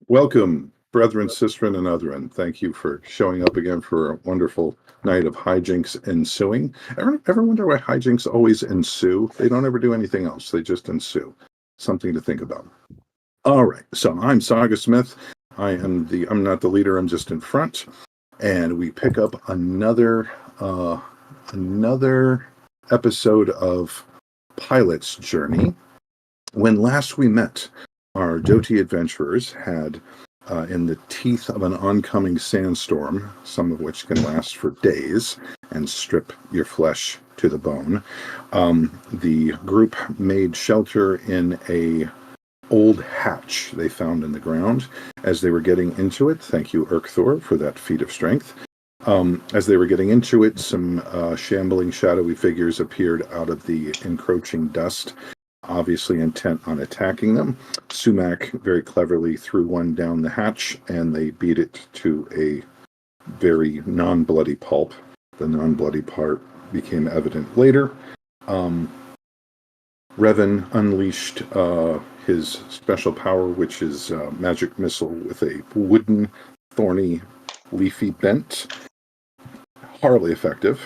Welcome, brethren, sistren, and otheren. Thank you for showing up again for a wonderful night of hijinks ensuing. Ever wonder why hijinks always ensue? They don't ever do anything else. They just ensue. Something to think about. All right. So I'm Saga Smith. I'm not the leader. I'm just in front. And we pick up another episode of Pilate's Journey. When last we met, our doughty adventurers had, in the teeth of an oncoming sandstorm, some of which can last for days and strip your flesh to the bone, the group made shelter in a old hatch they found in the ground. As they were getting into it, thank you, Urkthor, for that feat of strength. As they were getting into it, some shambling, shadowy figures appeared out of the encroaching dust, obviously intent on attacking them. Sumac very cleverly threw one down the hatch, and they beat it to a very non-bloody pulp. The non-bloody part became evident later. Revan unleashed his special power, which is magic missile with a wooden, thorny, leafy bent. Horribly effective.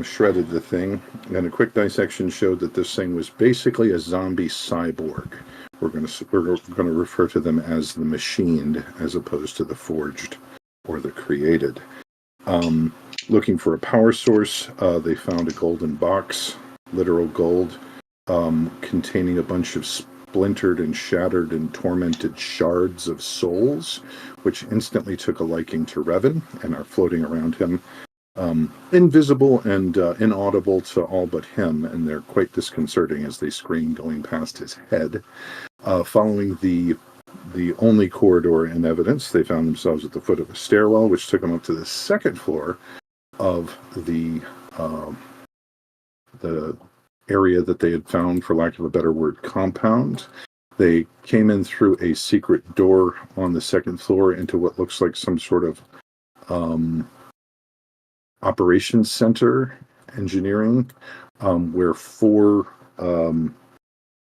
Shredded the thing, and a quick dissection showed that this thing was basically a zombie cyborg. We're going to refer to them as the machined as opposed to the forged or the created. Looking for a power source, they found a golden box, literal gold, containing a bunch of splintered and shattered and tormented shards of souls, which instantly took a liking to Revan and are floating around him. Invisible and inaudible to all but him, and they're quite disconcerting as they scream going past his head. Following the only corridor in evidence, they found themselves at the foot of a stairwell, which took them up to the second floor of the area that they had found, for lack of a better word, compound. They came in through a secret door on the second floor into what looks like some sort of operations center engineering, where four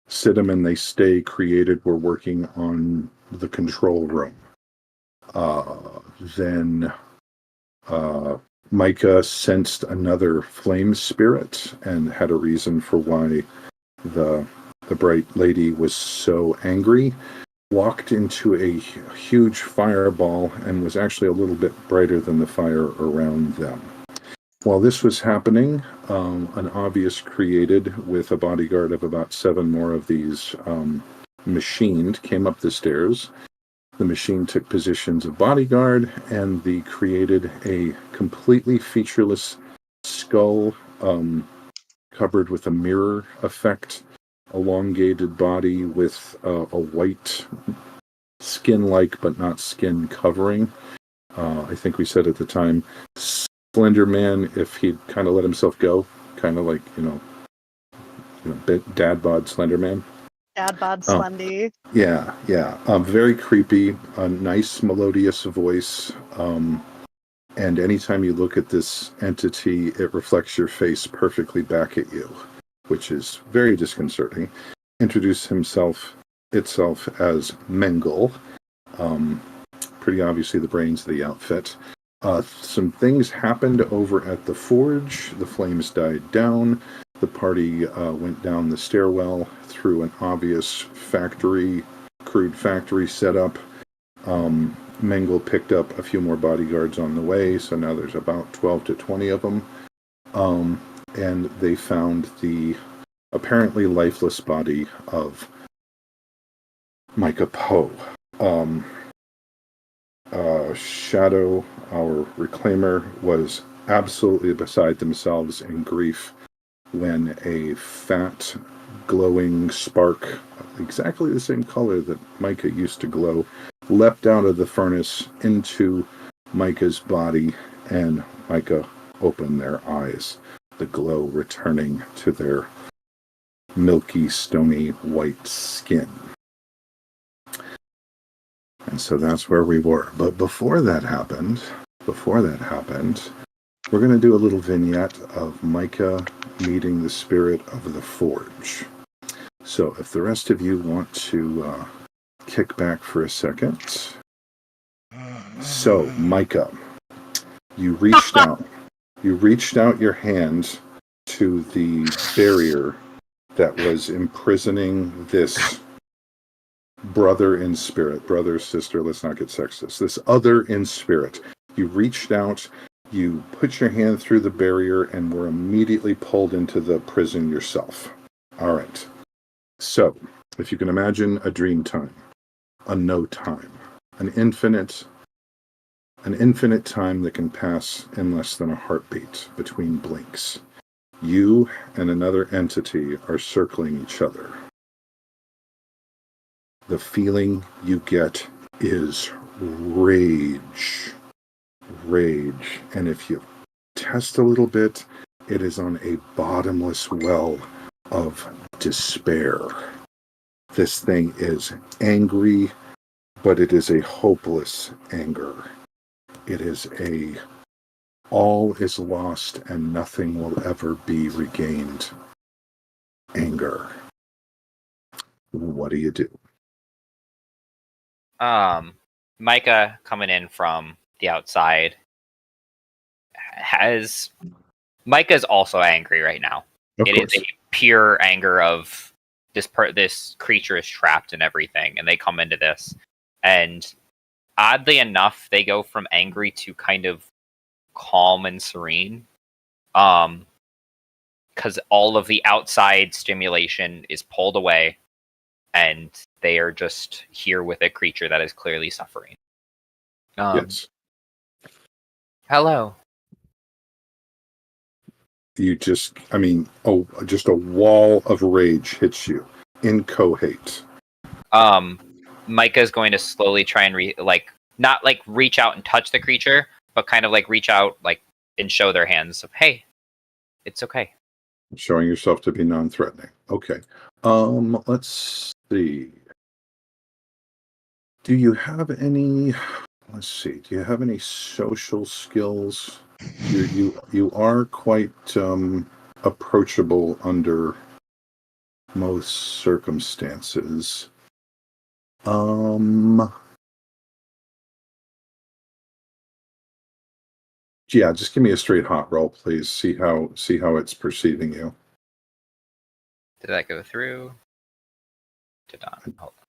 sit 'em and they stay created were working on the control room. Then Micah sensed another flame spirit and had a reason for why the bright lady was so angry. Walked into a huge fireball and was actually a little bit brighter than the fire around them. While this was happening, an obvious created with a bodyguard of about 7 more of these machined came up the stairs. The machine took positions of bodyguard, and the created a completely featureless skull covered with a mirror effect, elongated body with a white skin-like but not skin covering. I think we said at the time, Slender Man, if he'd kind of let himself go, kind of like, dad bod Slender Man. Dad bod Slendy. Yeah. Very creepy, a nice melodious voice. And anytime you look at this entity, it reflects your face perfectly back at you, which is very disconcerting. Introduced itself as Mengel. Pretty obviously the brains of the outfit. Some things happened over at the forge. The flames died down. The party went down the stairwell through an obvious crude factory setup. Mengel picked up a few more bodyguards on the way, so now there's about 12 to 20 of them. And they found the apparently lifeless body of Micah Poe. Shadow, our reclaimer, was absolutely beside themselves in grief when a fat, glowing spark, exactly the same color that Micah used to glow, leapt out of the furnace into Micah's body, and Micah opened their eyes, the glow returning to their milky, stony white skin. And so that's where we were. But before that happened, we're going to do a little vignette of Micah meeting the spirit of the Forge. So if the rest of you want to kick back for a second. So, Micah, you reached out. You reached out your hand to the barrier that was imprisoning this brother in spirit, brother, sister, let's not get sexist, this other in spirit. You reached out, you put your hand through the barrier, and were immediately pulled into the prison yourself. All right. So, if you can imagine a dream time, a no time, an infinite time that can pass in less than a heartbeat between blinks. You and another entity are circling each other. The feeling you get is rage. Rage. And if you test a little bit, it is on a bottomless well of despair. This thing is angry, but it is a hopeless anger. It is a all is lost and nothing will ever be regained anger. What do you do? Micah coming in from the outside Micah's also angry right now. It is a pure anger of this creature is trapped in everything, and they come into this, and oddly enough, they go from angry to kind of calm and serene, because all of the outside stimulation is pulled away, and they are just here with a creature that is clearly suffering. Yes. Hello. You just a wall of rage hits you. Incohate. Micah's going to slowly try and not reach out and touch the creature, but kind of reach out and show their hands of, hey, it's okay. Showing yourself to be non-threatening. Okay. Let's see. Do you have any social skills? You are quite approachable under most circumstances. Yeah, just give me a straight hot roll, please. See how it's perceiving you. Did that go through? Did not.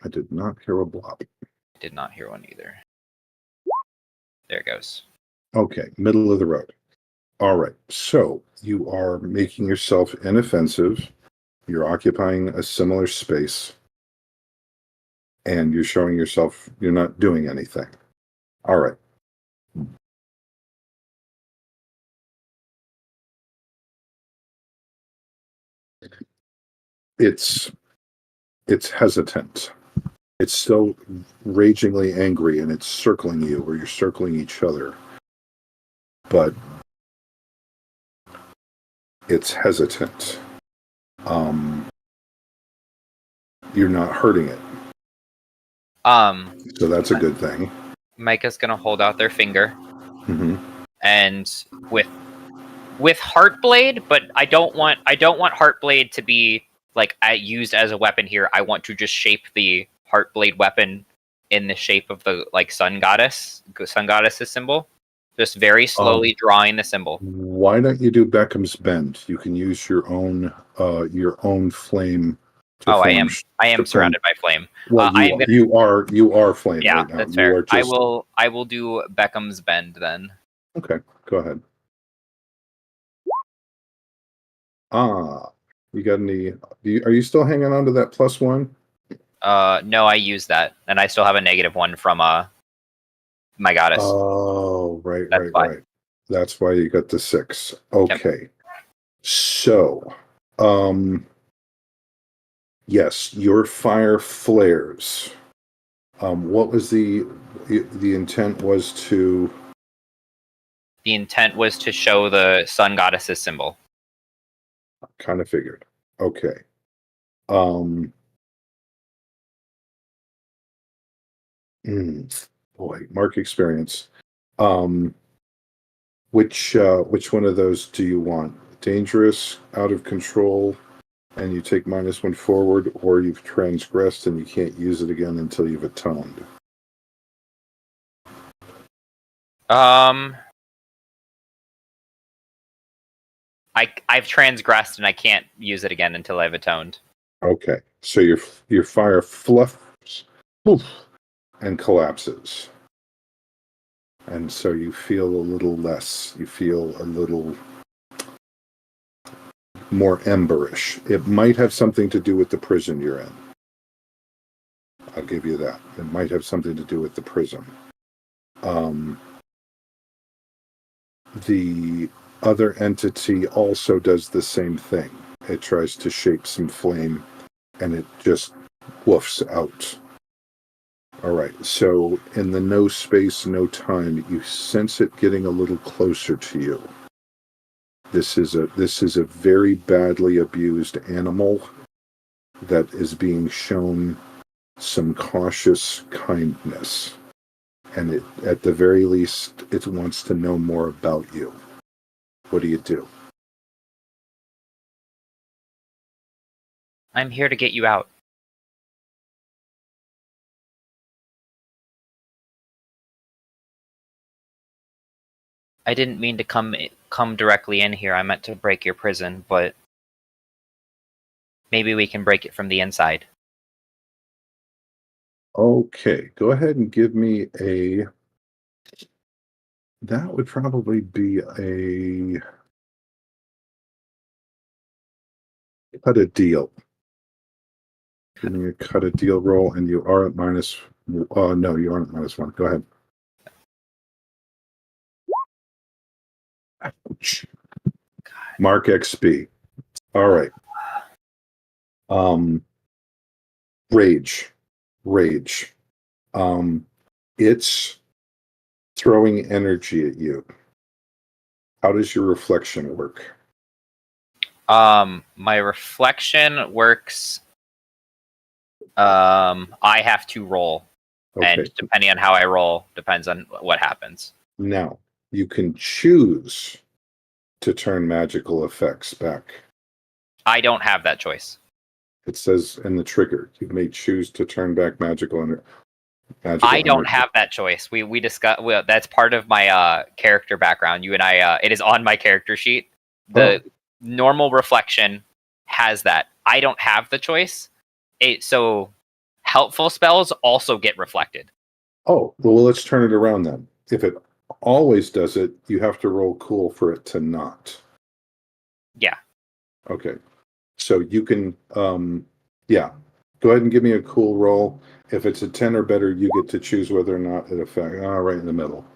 I did not hear a blop. I did not hear one either. There it goes. Okay, middle of the road. All right, so you are making yourself inoffensive. You're occupying a similar space. And you're showing yourself you're not doing anything. All right. It's hesitant. It's still ragingly angry, and it's circling you, or you're circling each other. But it's hesitant. You're not hurting it. So that's a good thing. Micah's gonna hold out their finger, and with Heartblade, but I don't want Heartblade to be used as a weapon here. I want to just shape the Heartblade weapon in the shape of the sun goddess's symbol. Just very slowly drawing the symbol. Why don't you do Beckham's Bend? You can use your own flame. I am surrounded by flame. Well, you are flame. Yeah, right now. That's fair. I will do Beckham's Bend then. Okay, go ahead. You got any? Are you still hanging on to that +1? No, I used that, and I still have a -1 from my goddess. Oh, right. That's why you got the 6. Okay. Yep. So, yes, your fire flares. What was the intent was to? The intent was to show the sun goddess's symbol. Kind of figured. Okay. Boy, mark experience. Which one of those do you want? Dangerous, out of control, and you take -1 forward, or you've transgressed and you can't use it again until you've atoned. I've transgressed and I can't use it again until I've atoned. Okay, so your fire fluffs, poof, and collapses, and so you feel a little less. You feel a little more emberish. It might have something to do with the prison you're in. I'll give you that. It might have something to do with the prison. The other entity also does the same thing. It tries to shape some flame, and it just woofs out. All right, so in the no space, no time, you sense it getting a little closer to you. This is a very badly abused animal that is being shown some cautious kindness, and it, at the very least, it wants to know more about you. What do you do? I'm here to get you out. I didn't mean to come directly in here. I meant to break your prison, but maybe we can break it from the inside. Okay, go ahead and give me a. That would probably be a cut a deal. Give me a cut a deal roll, and you are at minus. No, you aren't at -1. Go ahead. Ouch. Mark XP. All right. Rage. It's throwing energy at you. How does your reflection work? My reflection works. I have to roll, Okay. and depending on how I roll, depends on what happens. Now, you can choose to turn magical effects back. I don't have that choice. It says in the trigger, you may choose to turn back magical energy. I don't have that choice. We discuss. Well, that's part of my character background. You and I. It is on my character sheet. The normal reflection has that. I don't have the choice. So helpful spells also get reflected. Oh, well, let's turn it around then. If it always does it, you have to roll cool for it to not. Yeah. Okay. So you can, yeah. Go ahead and give me a cool roll. If it's a 10 or better, you get to choose whether or not it affects. Right in the middle.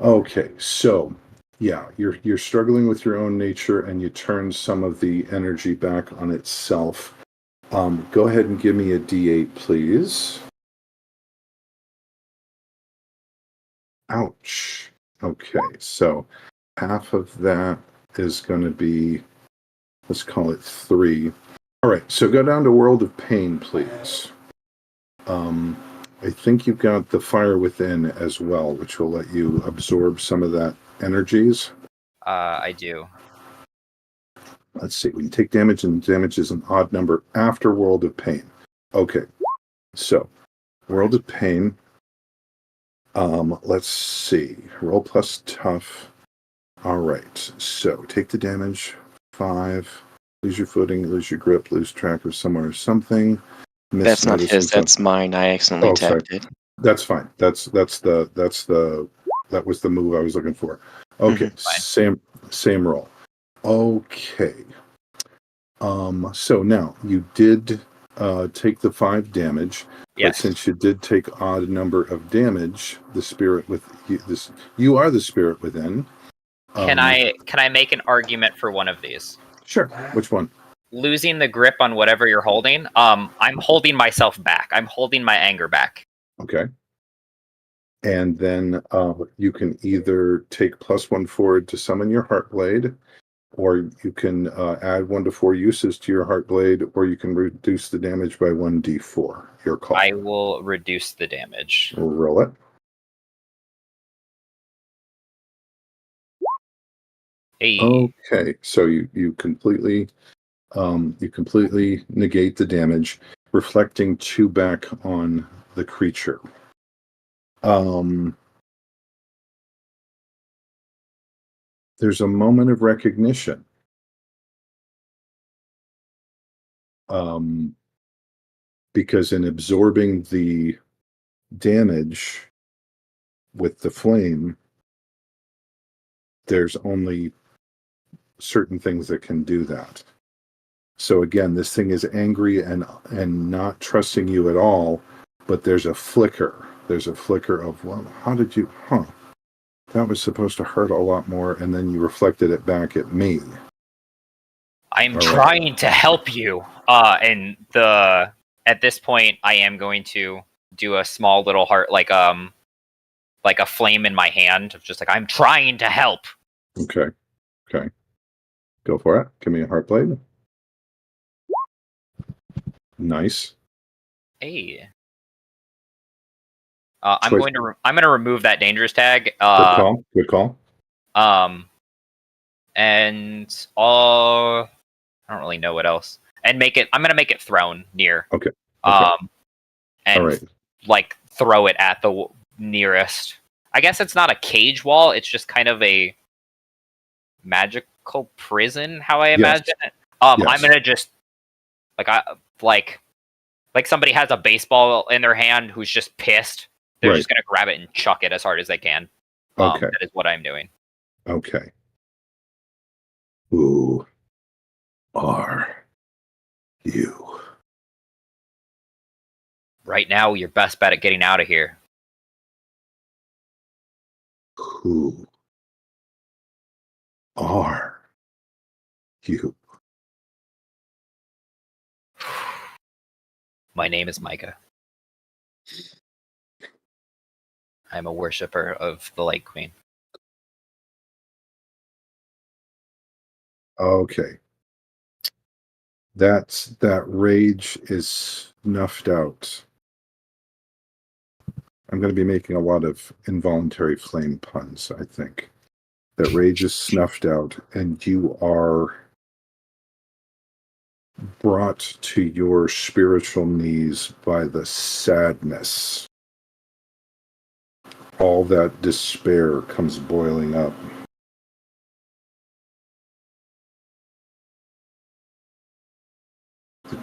Okay, so yeah, you're struggling with your own nature, and you turn some of the energy back on itself. Go ahead and give me a D8, please. Ouch. Okay, so half of that is going to be, let's call it 3. All right, so go down to World of Pain, please. I think you've got the Fire Within as well, which will let you absorb some of that energies. I do. Let's see, when you take damage, and damage is an odd number after World of Pain. Okay, so World of Pain. Let's see. Roll plus tough. All right, so take the damage. 5. Lose your footing, lose your grip, lose track of somewhere or something. That's not his. That's mine. I accidentally tapped it. That's fine. That was the move I was looking for. Okay, same roll. Okay. So now you did take the 5 damage. Yes. But since you did take odd number of damage, the spirit with you are the spirit within. Can I make an argument for one of these? Sure. Which one? Losing the grip on whatever you're holding. I'm holding myself back. I'm holding my anger back. Okay. And then you can either take +1 forward to summon your Heartblade, or you can add 1 to 4 uses to your Heartblade, or you can reduce the damage by 1d4. Your call. I will reduce the damage. We'll roll it. Hey. Okay, so you completely You completely negate the damage, reflecting 2 back on the creature. There's a moment of recognition. Because in absorbing the damage with the flame, there's only certain things that can do that. So again, this thing is angry and not trusting you at all, but there's a flicker. There's a flicker of, well, how did you, that was supposed to hurt a lot more, and then you reflected it back at me. I'm trying to help you. At this point, I am going to do a small little heart, like a flame in my hand of just like, I'm trying to help. Okay. Go for it. Give me a heart blade. Nice. Hey. I'm going to remove that dangerous tag. Good call. And I don't really know what else. And I'm gonna make it thrown near. Okay. And like throw it at the nearest. I guess it's not a cage wall. It's just kind of a magical prison. How I imagine it. Yes. I'm gonna just like somebody has a baseball in their hand who's just pissed. They're just gonna grab it and chuck it as hard as they can. That is what I'm doing. Okay. Who are you? Right now, your best bet at getting out of here. Who are you? My name is Micah. I'm a worshiper of the Light Queen. Okay. That rage is snuffed out. I'm going to be making a lot of involuntary flame puns, I think. That rage is snuffed out, and you are brought to your spiritual knees by the sadness. All that despair comes boiling up. The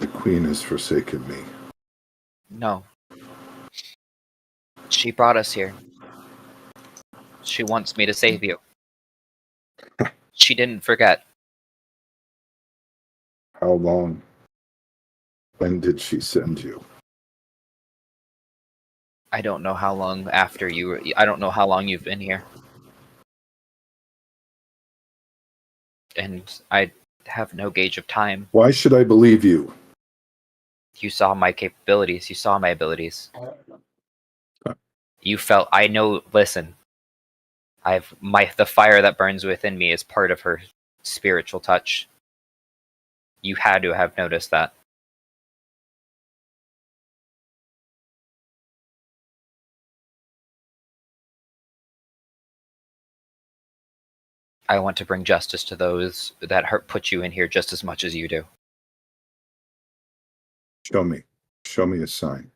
Queen has forsaken me. No. She brought us here. She wants me to save you. She didn't forget. How long? When did she send you? I don't know how long after you. I don't know how long you've been here. And I have no gauge of time. Why should I believe you? You saw my capabilities. You saw my abilities. You felt. I know. Listen. The fire that burns within me is part of her spiritual touch. You had to have noticed that. I want to bring justice to those that put you in here just as much as you do. Show me a sign.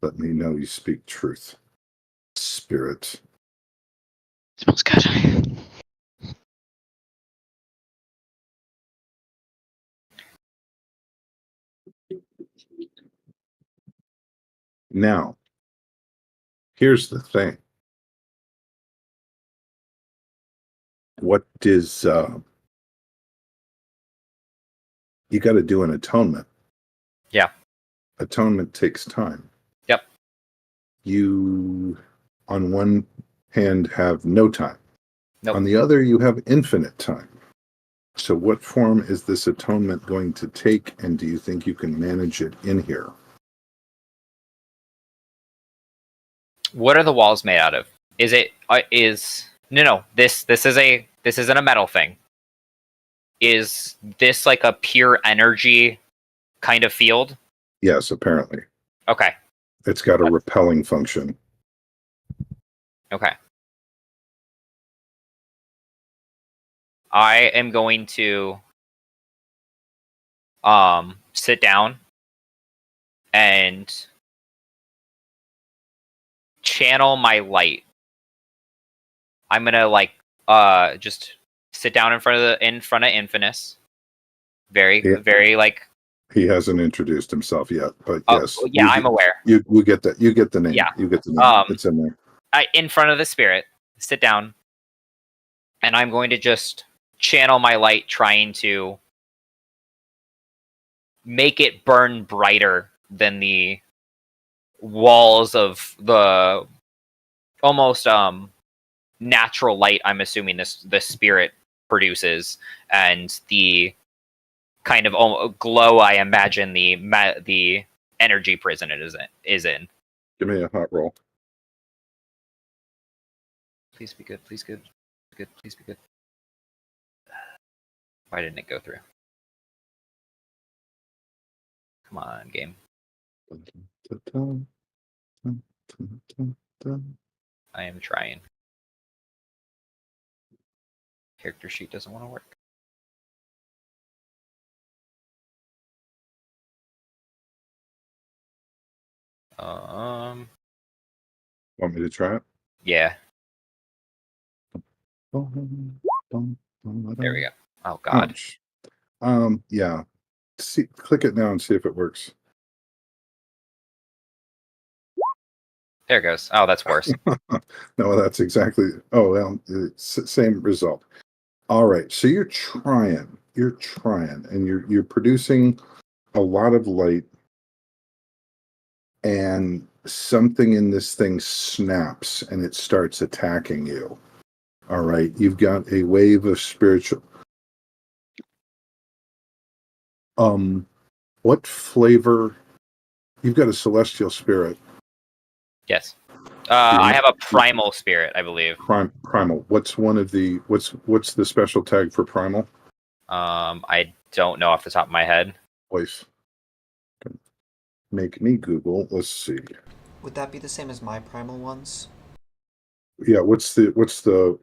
Let me know you speak truth. Spirit. Smells good. Now, here's the thing. What is you got to do an atonement. Yeah. Atonement takes time. Yep. You, on one hand, have no time. Nope. On the other, you have infinite time. So what form is this atonement going to take, and do you think you can manage it in here? What are the walls made out of? This isn't a metal thing. Is this like a pure energy kind of field? Yes, apparently. Okay. It's got a repelling function. Okay. I am going to sit down and channel my light. I'm gonna just sit down in front of Infinus. Very like. He hasn't introduced himself yet, but yes. Yeah, I'm aware. You get that. You get the name. Yeah. You get the name. It's in there. In front of the spirit, sit down, and I'm going to just channel my light, trying to make it burn brighter than the walls of the almost natural light I'm assuming the spirit produces, and the kind of glow I imagine the energy prison is in. Give me a hot roll. Please be good. Please good. Good. Please be good. Why didn't it go through? Come on, game. I am trying. Character sheet doesn't want to work. Want me to try it? Yeah. There we go. Oh God. Ouch. Yeah. Click it now and see if it works. There it goes. Oh, that's worse. No, that's exactly. Oh well, same result. All right. So you're trying, and you're producing a lot of light, and something in this thing snaps and it starts attacking you. All right. You've got a wave of spiritual. What flavor? You've got a celestial spirit. Yes. I have a primal spirit, I believe. Primal. What's one of the what's the special tag for primal? I don't know off the top of my head. Voice. Make me Google. Let's see. Would that be the same as my primal ones? Yeah. What's the?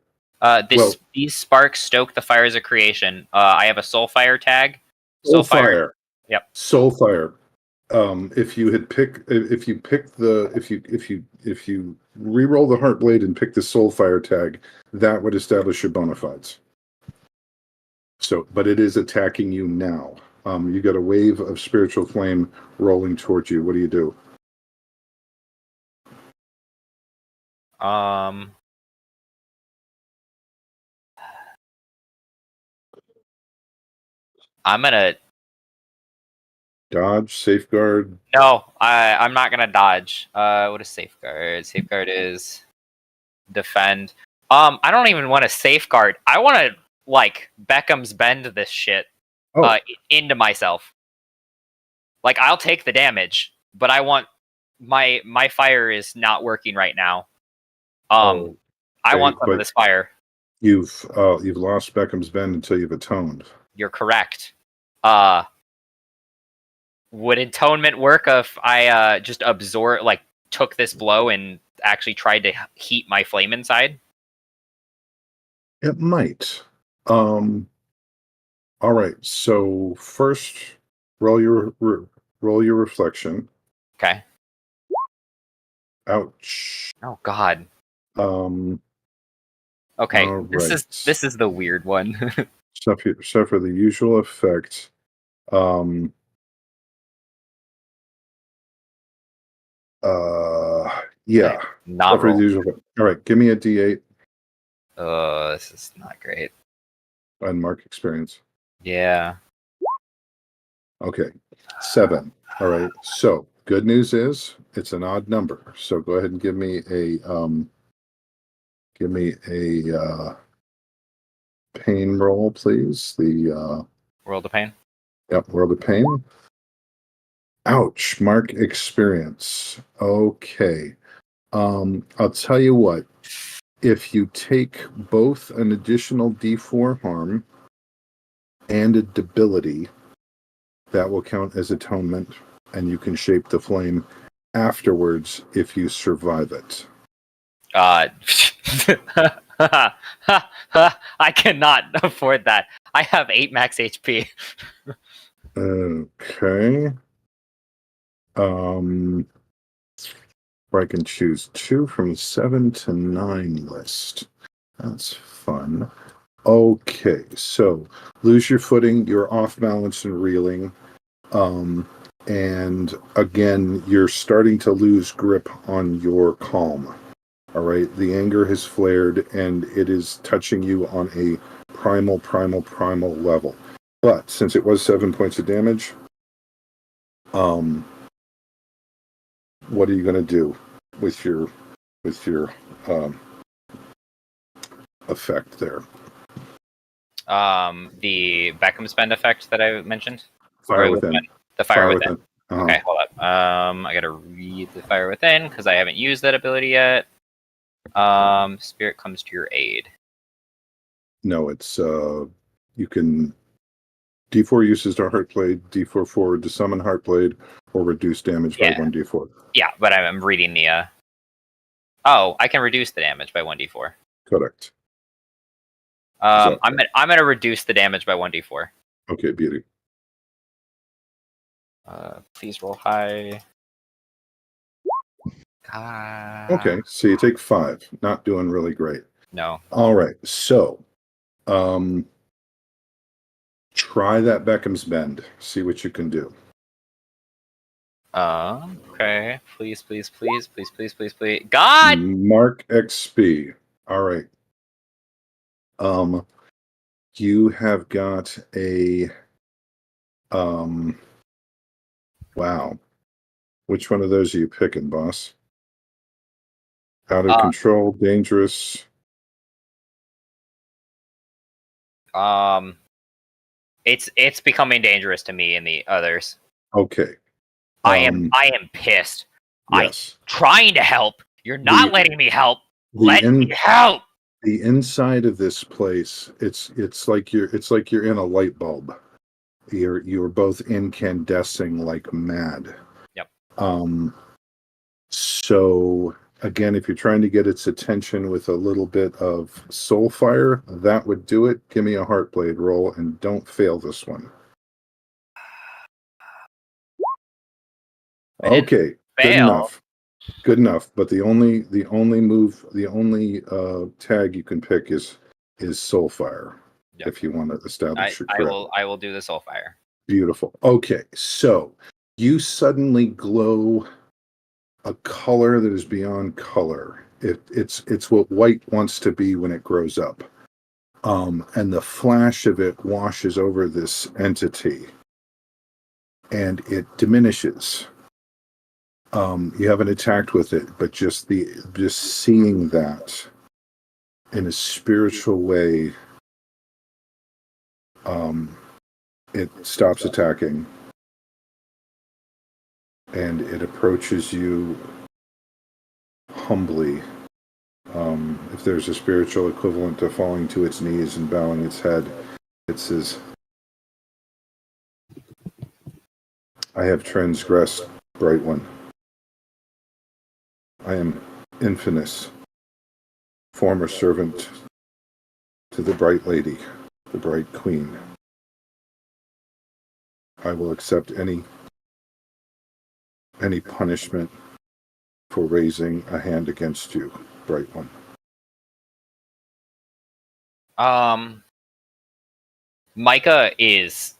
These sparks stoke the fires of creation. I have a soul fire tag. Soul fire. Yep. Soul fire. If you re-roll the heart blade and pick the soul fire tag, that would establish your bona fides. So, but it is attacking you now. You got a wave of spiritual flame rolling towards you. What do you do? I'm gonna Dodge, safeguard. No, I'm not gonna dodge. What is safeguard? Safeguard is defend. I don't even want to safeguard. I want to like Beckham's bend this shit into myself. Like I'll take the damage, but I want my fire is not working right now. I want some of this fire. You've lost Beckham's bend until you've atoned. You're correct. Would atonement work if I just took this blow and actually tried to heat my flame inside? It might. All right. So first, roll your reflection. Okay. Ouch. Oh God. Okay. Right. This is the weird one. Suffer the usual effect. Yeah. Not roll. All right, give me a D8. This is not great. And mark experience. Yeah. Okay. 7. All right. So good news is it's an odd number. So go ahead and give me a pain roll, please. The World of Pain. Yep, World of Pain. Ouch, mark experience. Okay. I'll tell you what. If you take both an additional D4 harm and a debility, that will count as atonement, and you can shape the flame afterwards if you survive it. I cannot afford that. I have 8 max HP. Okay. I can choose 2 from 7 to 9 list. That's fun. Okay, so lose your footing, you're off balance and reeling. And again, you're starting to lose grip on your calm. All right, the anger has flared and it is touching you on a primal level. But since it was 7 points of damage, what are you going to do with your effect there? The Beckham spend effect that I mentioned. Fire within. The fire within. Uh-huh. Okay, hold up. I gotta read the fire within because I haven't used that ability yet. Spirit comes to your aid. No, it's you can D4 uses to Heartblade, D4 forward to summon Heartblade, or reduce damage by 1d4. Yeah, but I'm reading the. Oh, I can reduce the damage by 1d4. Correct. I'm gonna reduce the damage by 1d4. Okay, beauty. Please roll high. Okay, so you take 5. Not doing really great. No. All right, so try that Beckham's Bend. See what you can do. Okay. Please. God! Mark XP. All right. You have got a wow. Which one of those are you picking, boss? Out of control, dangerous. It's becoming dangerous to me and the others. Okay. I am pissed. Yes. I'm trying to help. You're not letting me help. Let me help. The inside of this place, it's like you're in a light bulb. You're both incandescing like mad. Yep. So again, if you're trying to get its attention with a little bit of soul fire, that would do it. Give me a Heartblade roll and don't fail this one. Okay, good enough. But the only tag you can pick is Soulfire. Yep. If you want to establish your credit. I will do the Soulfire. Beautiful. Okay, so you suddenly glow a color that is beyond color. It's what white wants to be when it grows up. And the flash of it washes over this entity, and it diminishes. You haven't attacked with it, but just seeing that in a spiritual way, it stops attacking, and it approaches you humbly. If there's a spiritual equivalent to falling to its knees and bowing its head, it says, "I have transgressed, Bright One. I am Infinus, former servant to the Bright Lady, the Bright Queen. I will accept any punishment for raising a hand against you, Bright One." Micah is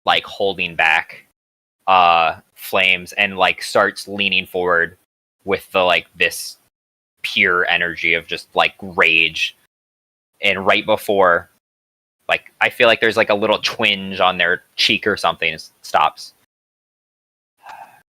like holding back flames and like starts leaning forward with the this pure energy of just like rage. And right before, I feel like there's like a little twinge on their cheek or something. It stops.